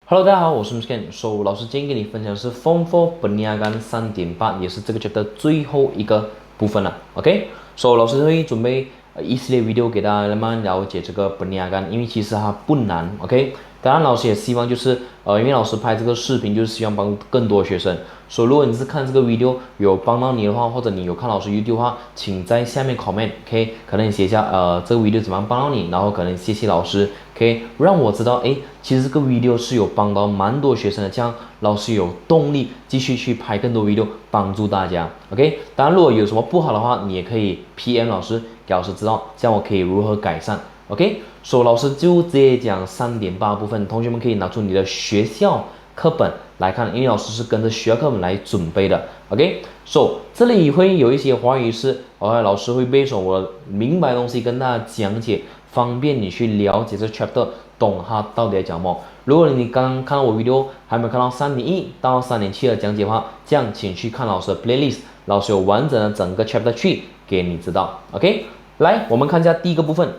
Hello，大家好，我是 Miskin。老师今天给你分享的是 Form 4 Perniagaan 3.8，也是这个 chapter 最后一个部分了。OK，老师会准备一系列 video 给大家慢慢了解这个 Perniagaan，因为其实它不难。OK，当然老师也希望就是因为老师拍这个视频就是希望帮助更多学生。如果你是看这个 video 有帮到你的话，或者你有看老师 YouTube 的话，请在下面 comment，OK，可能你写一下这个 video 怎么样帮到你，然后可能谢谢老师，OK，让我知道其实这个 video 是有帮到蛮多学生的，这样老师有动力继续去拍更多 video 帮助大家，OK。当然如果有什么不好的话，你也可以 PM 老师给老师知道，这样我可以如何改善，OK。老师就直接讲3.8部分，同学们可以拿出你的学校课本来看，因为老师是跟着学校课本来准备的 ，OK。这里会有一些华语是，老师会背诵我明白的东西跟大家讲解，方便你去了解这 chapter，懂它到底在讲什么。如果你刚刚看到我 video 还没有看到3.1到3.7的讲解的话，这样请去看老师的 playlist， 老师有完整的整个 chapter 去给你知道 ，OK。来，我们看一下第一个部分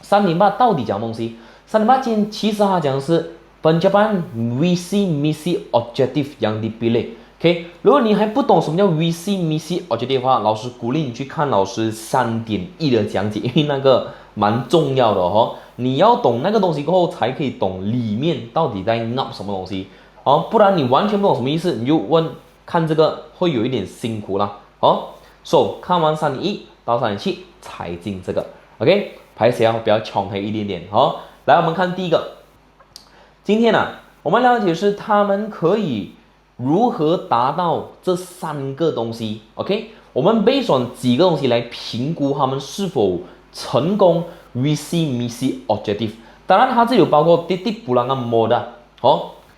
，3.8到底讲东西？3.8今天其实它讲的是pencapaian visi misi objective yang dipilih。OK， 如果你还不懂什么叫 visi misi objective 的话，老师鼓励你去看老师3.1的讲解，因为那个蛮重要的哦。你要懂那个东西过后，才可以懂里面到底在闹什么东西。不然你完全不懂什么意思，你就看这个会有一点辛苦啦。看完3.1到3.7才进这个 ，OK。排写比较穷黑一点点。来我们看第一个。今天我们了解是他们可以如何达到这3个东西。OK， 我们based on几个东西来评估他们是否成功 visi misi objective。当然，它这里有包括titik pulangan modal，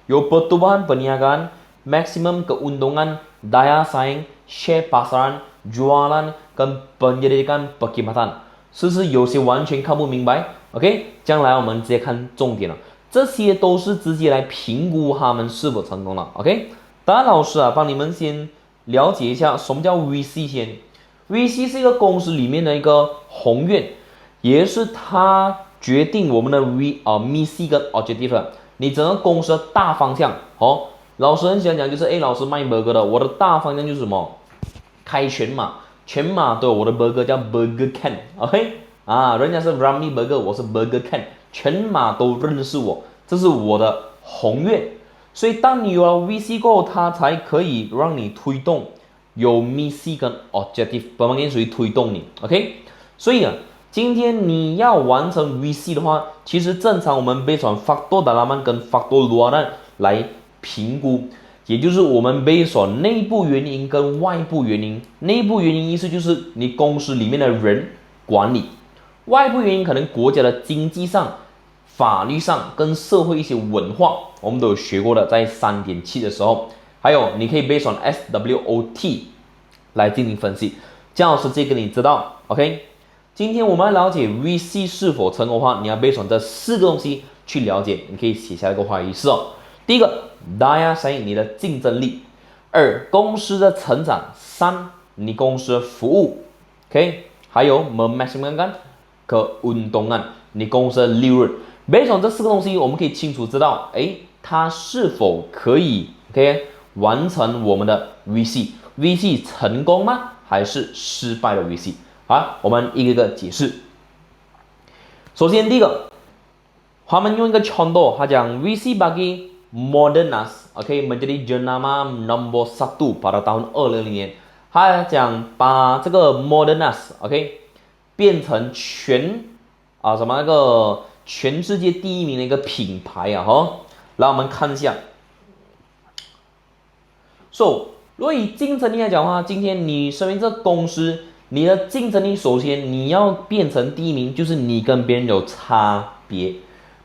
有 pertumbuhan perniagaan, maximum keuntungan, daya saing, share pasaran, jualan 跟 pendidikan perkhidmatan。是不是有些完全看不明白 ？OK， 将来我们直接看重点了。这些都是直接来评估他们是否成功了。OK， 当然老师帮你们先了解一下什么叫 VC 先。VC 是一个公司里面的一个宏愿，也是它决定我们的misi 跟 objective。你整个公司的大方向，老师很喜欢讲，就是老师卖 burger 的，我的大方向就是什么？开全马。全马都有我的 burger 叫 Burger Ken，OK， 人家是 Ramly Burger， 我是 Burger Ken， 全马都认识我，这是我的宏愿。所以当你有了 VC 过后，它才可以让你推动有 misi 跟 objective， 本方面属于推动你 ，OK。所以今天你要完成 VC 的话，其实正常我们based on factor dalaman 跟 factor luaran 来评估。也就是我们based on内部原因跟外部原因。内部原因意思就是你公司里面的人管理，外部原因可能国家的经济上、法律上跟社会一些文化，我们都有学过的，在3.7的时候。还有你可以 based on SWOT 来进行分析。姜老师直接跟你知道 ，OK。今天我们要了解 VC 是否成功的话，你要 based on 这4个东西去了解。你可以写下一个话语是第一个 daya saing 你的竞争力，2公司的成长，3你公司的服务 ，OK， 还有 memaximalkan keuntungan 你公司的利润。based on 这4个东西，我们可以清楚知道，它是否可以 OK 完成我们的 VC 成功吗？还是失败的 VC？ 好，我们一个一个解释。首先第一个，他们用一个 contoh， 他讲 VC bagi Modernas OK menjadi jenama nombor 1 pada tahun 2020年。他讲把这个 Modernas OK 变成全世界第1名的一个品牌来我们看一下。如果以竞争力来讲的话，今天你身为这公司，你的竞争力首先你要变成第1名，就是你跟别人有差别。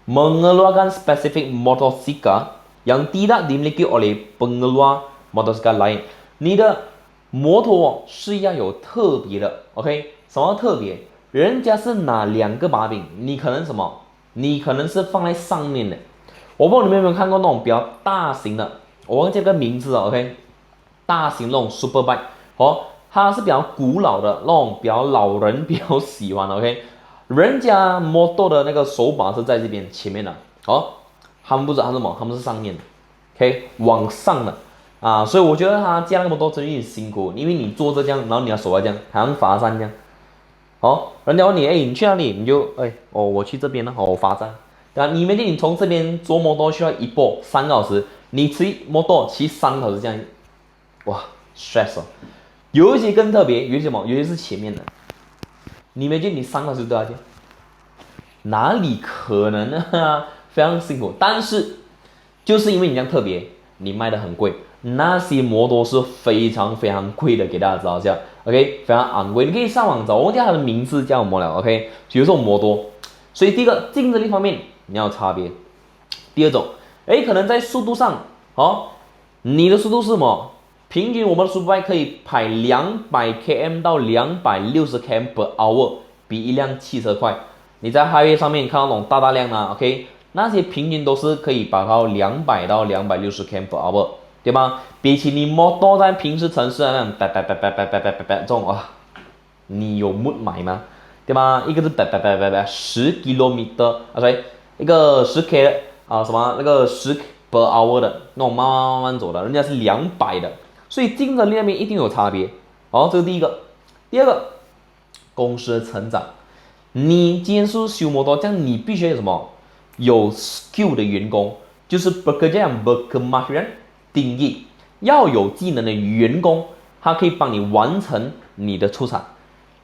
mengeluarkan spesifik motosikal yang tidak dimiliki oleh pengeluar motosikal lain。你的摩托是要有特别的 ，OK？ 什么特别？人家是拿2个把柄，你可能什么？你可能是放在上面的。我不知道你们有没有看过那种比较大型的，我忘记这个名字了 ，OK？ 大型那种 super bike， 它是比较古老的那种，比较老人比较喜欢的 ，OK？人家摩托的那个手把是在这边前面的，他们不知道它是什么，他们是上面的 ，OK， 往上的啊，所以我觉得他加那么多真的有点辛苦，因为你坐着这样，然后你要手要这样，好像罚站这样。哦，人家问你，哎，你去哪里？你就，哎，哦，我去这边呢，哦，我罚站。对啊，你每天你从这边坐摩托需要一波3个小时，你骑摩托骑3个小时这样，哇 ，stress 哦。有一些更特别，有一些什么？有些是前面的，你没见你3个小时都要去，哪里可能呢？非常辛苦，但是就是因为你这样特别，你卖的很贵。那些摩托是非常非常贵的，给大家知道一下 ，OK， 非常昂贵。你可以上网找，我叫它的名字叫什么了 ，OK， 比如说摩托。所以第一个竞争力方面你要有差别。第二种，可能在速度上，哦，你的速度是什么？平均我们的 Superbike 可以排200km 到260km per hour， 比一辆汽车快。你在 highway 上面看到那种大量啊 ，OK， 那些平均都是可以达到200到260km per hour， 对吧？比起你摩托在平时城市那种这种啊，你有 mood 买吗？对吧？一个是10km 啊，sorry，一个10k 啊，什么那个10 per hour 的那种慢慢走的，人家是200的，所以竞争力那边一定有差别。好，这是第一个。第二个，公司的成长。你今天是修摩托，这样你必须有什么？有 skill 的员工，就是 bekerja 定义要有技能的员工，他可以帮你完成你的出产。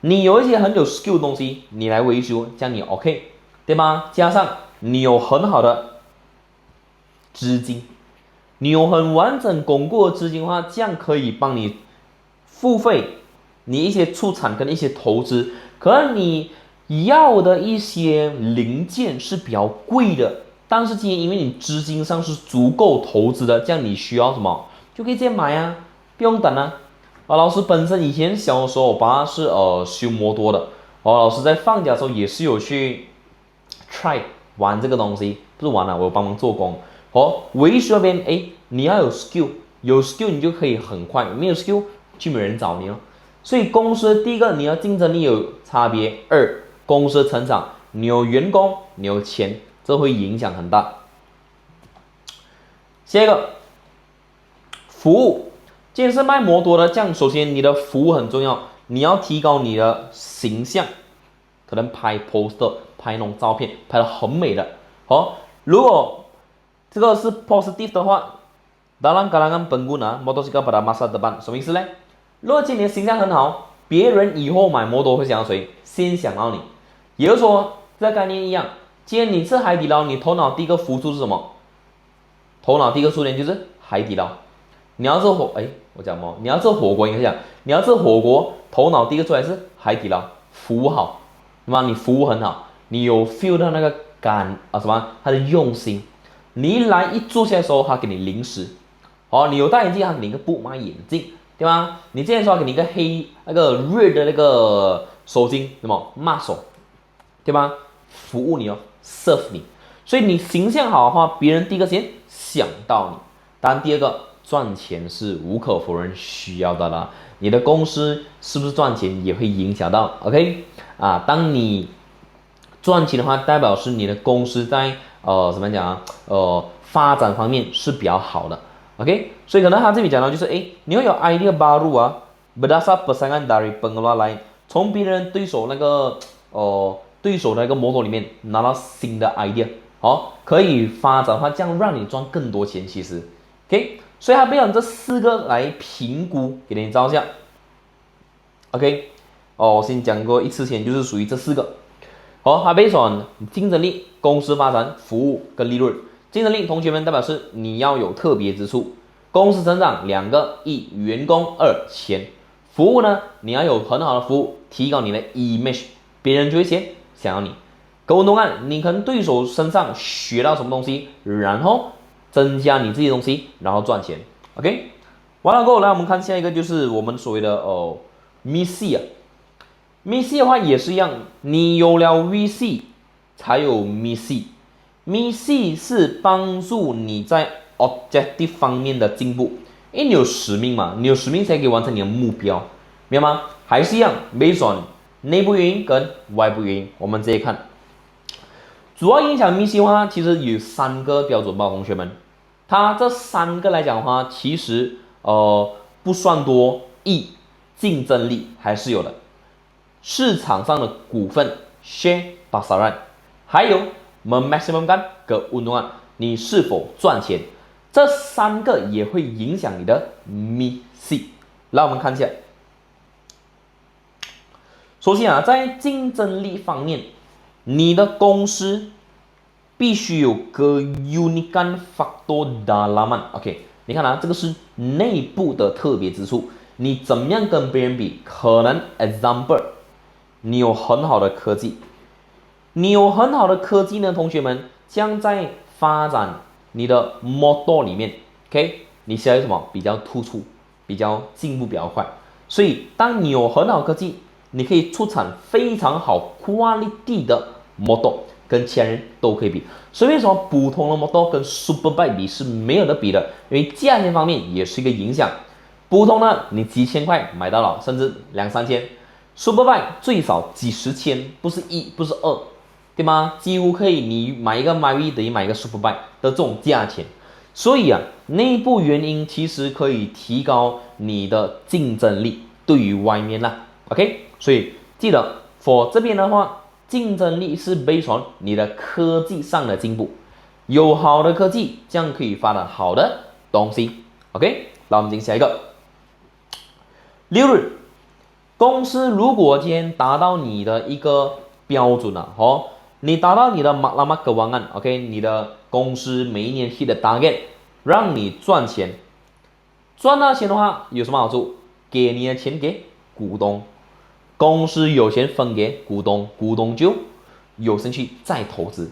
你有一些很有 skill 的东西，你来维修，这样你 OK， 对吗？加上你有很好的资金，你有很完整巩固的资金的话，这样可以帮你付费你一些出产跟一些投资。可能你要的一些零件是比较贵的，但是今天因为你资金上是足够投资的，这样你需要什么就可以直接买啊，不用等啊。老师本身以前小的时候，我爸是修摩托的，老师在放假的时候也是有去 try 玩这个东西，不是玩了，我有帮忙做工。维修那边，你要有 skill， 有 skill 你就可以很快，没有 skill 就没人找你哦。所以公司第一个你要竞争力有差别，二公司的成长，你有员工，你有钱，这会影响很大。下一个，服务，既然是卖摩托的，这样首先你的服务很重要，你要提高你的形象，可能拍 poster， 拍那种照片，拍的很美的。如果这个是 positive 的话，dalam kalangan pengguna motosikal pada masa depan， 什么意思呢？如果今天形象很好，别人以后买摩托会想到谁？先想到你。也就是说，这个概念一样。今天你吃海底捞，你头脑第一个浮出是什么？头脑第一个出现就是海底捞。你要吃我讲什么？你要吃火锅，应该讲，你要吃火锅，头脑第一个出来是海底捞，服务好，对吧？你服务很好，你有 feel 到那个感啊什么？他的用心。你一来一坐下的时候，他给你零食。你有戴眼镜，他给你一个布买眼镜，对吗？你之前说他给你一个那个 red 的那个手巾，什么抹手，对吧？服务你serve 你，所以你形象好的话，别人第一个先想到你。当然，第二个赚钱是无可否认需要的啦。你的公司是不是赚钱也会影响到 ，OK？ 当你赚钱的话，代表是你的公司在怎么讲发展方面是比较好的 ，OK？ 所以可能他这里讲到就是，你要有 idea baru berdasar persaingan dari pengelola lain， 从别人对手那个对手的那个摩托里面拿到新的 idea， 可以发展的话，这样让你赚更多钱，其实 ，OK？ 所以他用这4个来评估，给你照一下 ，OK？ 我先讲过一次前就是属于这4个。它based on竞争力、公司发展、服务跟利润。竞争力，同学们代表是你要有特别之处。公司成长2个，一员工，2钱。服务呢，你要有很好的服务，提高你的 image， 别人就会先想要你。沟通案，你可能对手身上学到什么东西，然后增加你自己的东西，然后赚钱。OK， 完了过后，来我们看下一个，就是我们所谓的misi misi 的话也是一样，你有了 VC 才有 misi。misi 是帮助你在 objective 方面的进步，因为你有使命嘛，你有使命才可以完成你的目标，明白吗？还是一样 ，based on 内部原因跟外部原因，我们直接看。主要影响密西的话，其实有3个标准吧，同学们。它这3个来讲的话，其实不算多，竞争力还是有的。市场上的股份 share pasaran， 还有 memaximumkan keuntungan， 你是否赚钱，这3个也会影响你的 misi。来，我们看一下。首先啊，在竞争力方面，你的公司必须有个 unikan factor dalaman。OK， 你看啊，这个是内部的特别之处。你怎么样跟别人比？可能 example， 你有很好的科技，呢，同学们将在发展你的 model 里面 ，OK， 你需要什么？比较突出，比较进步比较快。所以，当你有很好的科技，你可以出产非常好 quality 的 model， 跟其他人都可以比。所以为什么普通的 model 跟 Superbike 比是没有得比的？因为价钱方面也是一个影响。普通的你几千块买到了，甚至2、3千。Superbike 最少几十千，不是1，不是2，对吗？几乎可以你买一个 Myvi 等于买一个 Superbike 的这种价钱。所以啊，内部原因其实可以提高你的竞争力对于外面啦。OK， 所以记得 for 这边的话，竞争力是 based on 你的科技上的进步，有好的科技，这样可以发展好的东西。OK， 那我们进下一个。利润，公司如果今天达到你的一个标准了，你达到你的matlamat keuangan，OK， 你的公司每一年 hit 的 target， 让你赚钱，赚到钱的话有什么好处？给你的钱给股东。公司有钱分给股东，股东就有兴趣再投资。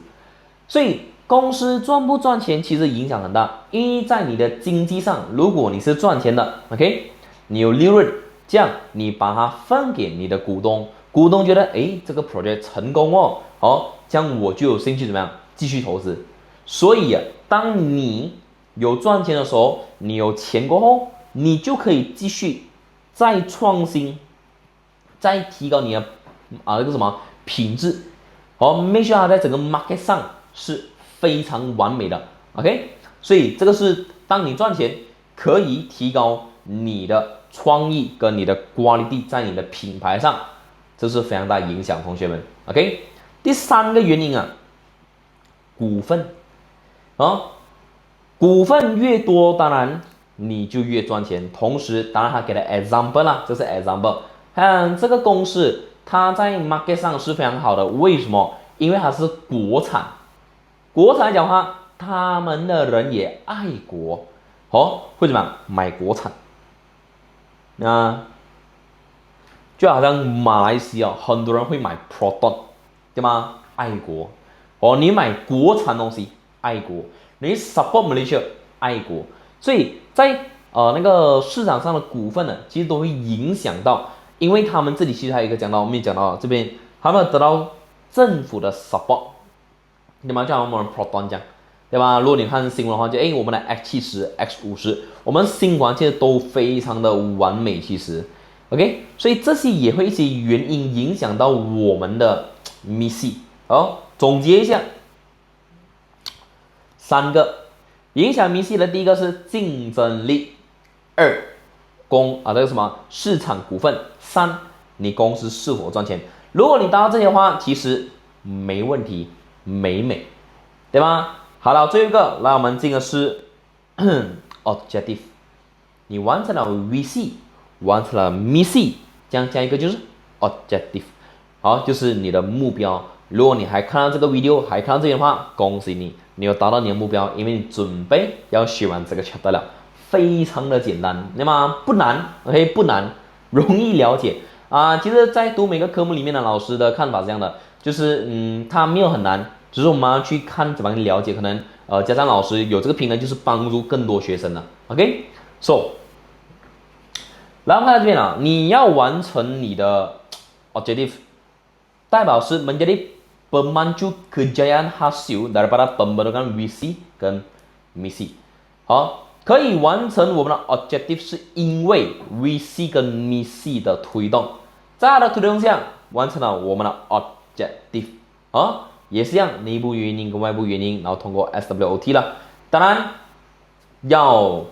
所以公司赚不赚钱其实影响很大，因为在你的经济上，如果你是赚钱的 ，OK， 你有利润，这样你把它分给你的股东，股东觉得这个 project 成功哦，这样我就有兴趣怎么样继续投资。所以啊，当你有赚钱的时候，你有钱过后，你就可以继续再创新。再提高你的那个什么品质，make sure 它在整个 market 上是非常完美的 ，OK， 所以这个是当你赚钱可以提高你的创意跟你的 quality 在你的品牌上，这是非常大影响，同学们 ，OK。第3个原因啊，股份股份越多，当然你就越赚钱。同时，当然他给了 example 啦，这是 example。看这个公司，它在 market 上是非常好的，为什么？因为它是国产。国产来讲的话，他们的人也爱国，会怎么样？买国产。就好像马来西亚很多人会买 product， 对吗？爱国。你买国产东西，爱国。你 support Malaysia， 爱国。所以在那个市场上的股份呢，其实都会影响到。因为他们这里其实还有一个讲到，我们也讲到这边，他们得到政府的 support， 对吗？就像我们 Proton 讲，对吧？如果你看新闻的话，就我们的 X70、X50， 我们新闻其实都非常的完美，其实 ，OK， 所以这些也会一些原因影响到我们的 misi。总结一下，3个影响 misi 的，第一个是竞争力，2。那个什么市场股份，3你公司是否赚钱？如果你达到这些的话，其实没问题，美，对吗？好了，最后一个，来我们进的是objective， 你完成了 VC， 完成了 misi， 这样加一个就是 objective， 就是你的目标。如果你还看到这个 video， 还看到这些的话，恭喜你，你有达到你的目标，因为你准备要学完这个 chapter 了。非常的简单，对吗？不难 ，OK， 不难，容易了解其实，在读每个科目里面的老师的看法是这样的，就是它没有很难，只是我们要去看怎么样了解。可能加上老师有这个平台，就是帮助更多学生了 ，OK。So， 然后看到这边你要完成你的 objective， 代表是 menjadi pemancu kejayaan hasil daripada pembentukan visi 跟 misi。可以完成我们的 objective 是因为 VC 跟 misi 的推动，在它的推动下完成了我们的 objective 也是一样，内部原因跟外部原因，然后通过 SWOT 了。当然要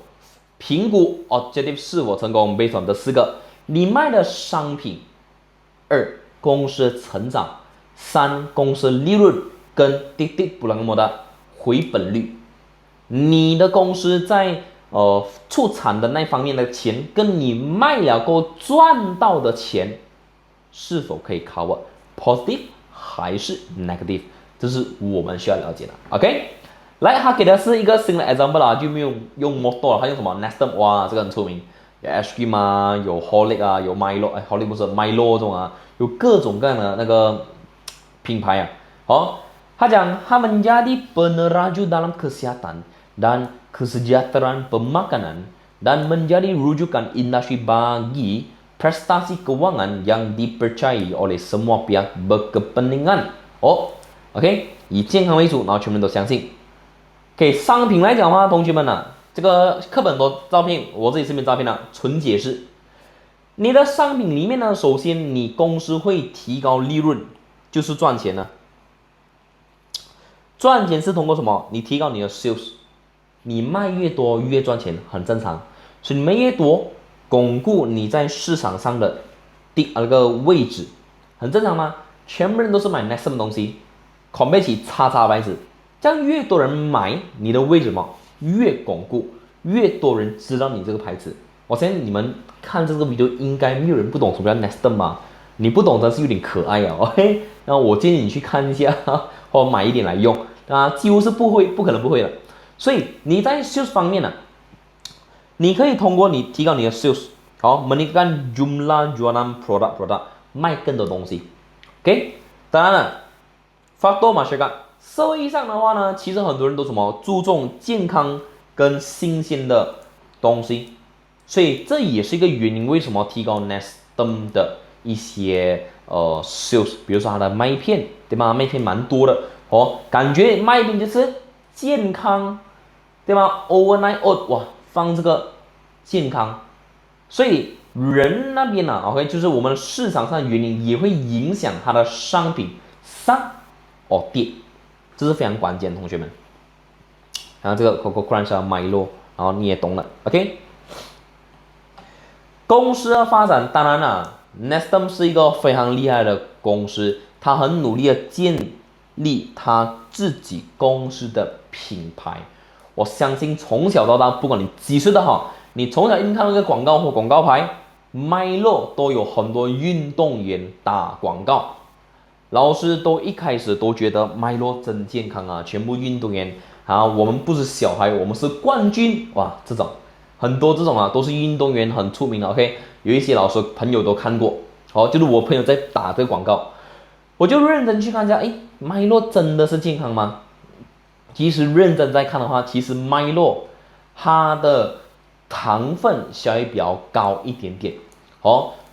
评估 objective 是否成功 ，based on 这4个，你卖的商品，2公司的成长，3公司利润跟滴滴不能么的回本率，你的公司在出产的那方面的钱，跟你卖了过后赚到的钱是否可以 cover positive 还是 negative， 这是我们需要了解的。OK， 来，他给的是一个新的 example 啦，就没有用 motto 了，他用什么 Nestum， 哇，这个很出名，有 ice cream 啊，有 Horlick 啊，有 Milo，Horlick 不是 Milo 这种啊，有各种各样的那个品牌啊。好，他讲他们jadi peneraju dalam kesehatan dan kesejahteraan pemakanan dan menjadi rujukan industri bagi prestasi keuangan yang dipercayai oleh semua pihak berkepentingan。OK， 以健康为主，然后全部人都相信。给商品来讲的话，同学们啊，这个课本多照片，我这里是没有照片了，纯解释。你的商品里面呢，首先你公司会提高利润，就是赚钱呢。赚钱是通过什么？你提高你的 sales， 你卖越多越赚钱，很正常。所以你卖越多，巩固你在市场上的那个位置，很正常吗？全部人都是买 Nestum 东西 ，compare 起叉叉牌子，这样越多人买，你的位置嘛越巩固，越多人知道你这个牌子。我相信你们看这个 video 应该没有人不懂什么叫 Nestum 吧？你不懂真是有点可爱啊 ，OK？ 那我建议你去看一下，或买一点来用。几乎是不可能不会的。所以你在 sales 方面呢，你可以通过你提高你的 sales， 好 meningkatkan jumlah jualan produk 卖更多东西。OK， 当然了 ，faktor masyarakat 社会上的话呢，其实很多人都什么注重健康跟新鲜的东西，所以这也是一个原因，为什么提高 Nestum 的一些sales， 比如说它的麦片，对吧？麦片蛮多的。感觉麦片就是健康，对吗 ？Overnight oat， 哇，放这个健康，所以人那边呢，OK， 就是我们市场上的原因也会影响它的商品上跌，这是非常关键，同学们。然后这个 Coco Crunch 啊，Milo， 然后你也懂了 ，OK。公司的发展，当然啦 ，Nestum 是一个非常厉害的公司，它很努力的建立他自己公司的品牌。我相信从小到大，不管你几岁的好，你从小一定看到一个广告或广告牌，麦乐都有很多运动员打广告。老师都一开始都觉得麦乐真健康啊，全部运动员啊，我们不是小孩，我们是冠军哇，这种很多这种啊，都是运动员很出名的。OK， 有一些老师朋友都看过，就是我朋友在打这个广告。我就认真去看一下，麦乐真的是健康吗？其实认真在看的话，其实麦乐它的糖分稍微比较高一点点，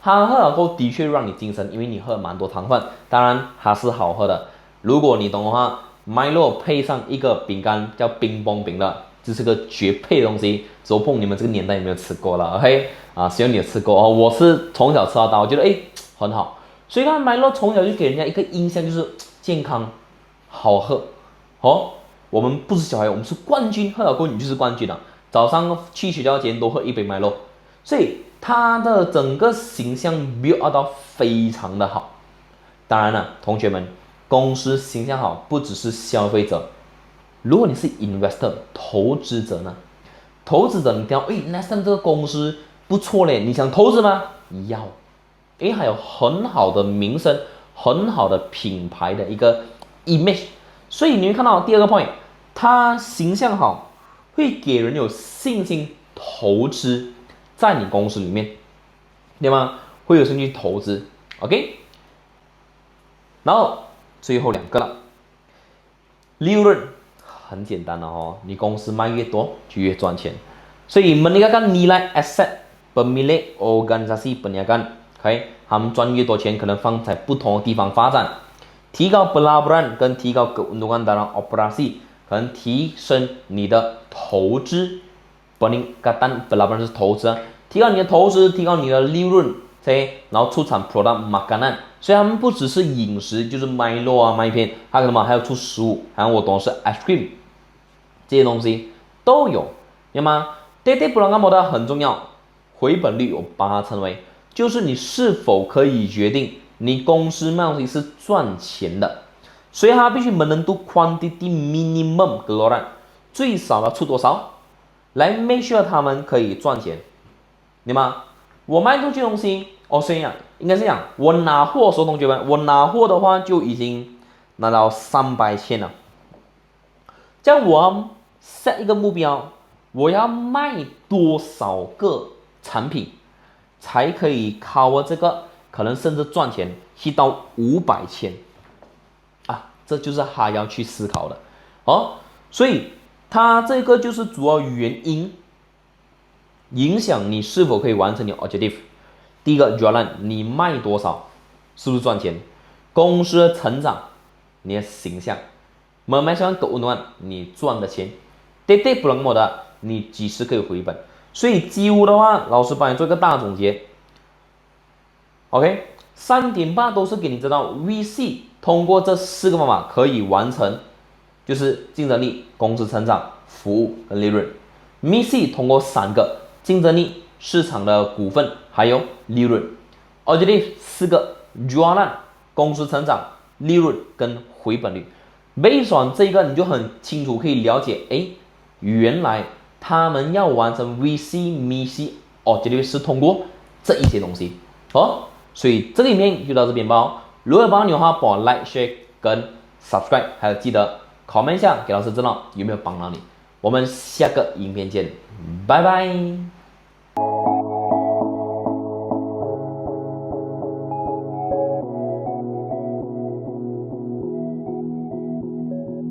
它喝了后的确让你精神，因为你喝蛮多糖分，当然它是好喝的。如果你懂的话，麦乐配上一个饼干叫冰棒饼的，这是个绝配的东西。周碰你们这个年代有没有吃过了 ？OK 啊，希望你有吃过我是从小吃到大，我觉得很好。所以看麦乐从小就给人家一个印象就是健康、好喝，我们不是小孩，我们是冠军，喝了过你就是冠军了。早上去学校前都喝一杯麦乐，所以他的整个形象 build up 到非常的好。当然了，同学们，公司形象好不只是消费者，如果你是 investor 投资者呢？投资者你听到Nestum 这个公司不错嘞，你想投资吗？要。还有很好的名声，很好的品牌的一个 image， 所以你会看到第二个 point， 它形象好，会给人有信心投资在你公司里面，对吗？会有兴趣投资 ，OK。然后最后2个了，利润很简单的你公司卖越多就越赚钱，所以meningkatkan nilai aset pemilik organisasi perniagaan。OK， 他们赚越多钱，可能放在不同的地方发展，提高 pelaburan 跟提高 keuntungan dalam operasi， 可能提升你的投资。peningkatan pelaburan 是投资提高你的投资，提高你的利润，然后出产 product makanan， 所以他们不只是饮食，就是卖肉啊、麦片，还有什么，还有出食物，还有我懂的是 ice cream 这些东西都有，明白吗？对对，不然干嘛的很重要，回本率我把它称为，就是你是否可以决定你公司卖东西是赚钱的，所以它必须 menentu quantity minimum keluaran， 最少要出多少，来 make sure 他们可以赚钱，明白吗？我卖出去东西，所以应该是讲，我拿货的时候，同学们，我拿货的话就已经拿到300千了。这样我要 set 一个目标，我要卖多少个产品才可以 cover 这个，可能甚至赚钱去到500千啊，这就是他要去思考的所以他这个就是主要原因。影响你是否可以完成你的 objective。第一个 jualan， 你卖多少，是不是赚钱？公司的成长，你的形象，memasukkan keuntungan， 你赚的钱 ，titik bulan modal， 你几时可以回本？所以几乎的话，老师帮你做一个大总结。OK， 3.8都是给你知道 VC 通过这4个方法可以完成，就是竞争力、公司成长、服务跟利润。MIC 通过3个。竞争力、市场的股份还有利润 ，objective 4个 jualan 公司成长、利润跟回本率。based on 这个你就很清楚可以了解，原来他们要完成 VC、MIC、objective 是通过这一些东西所以这个影片就到这边吧。如果帮你的话，帮我 like、share 跟 subscribe， 还有记得 comment 一下给老师知道有没有帮到你。我们下个影片见，拜拜。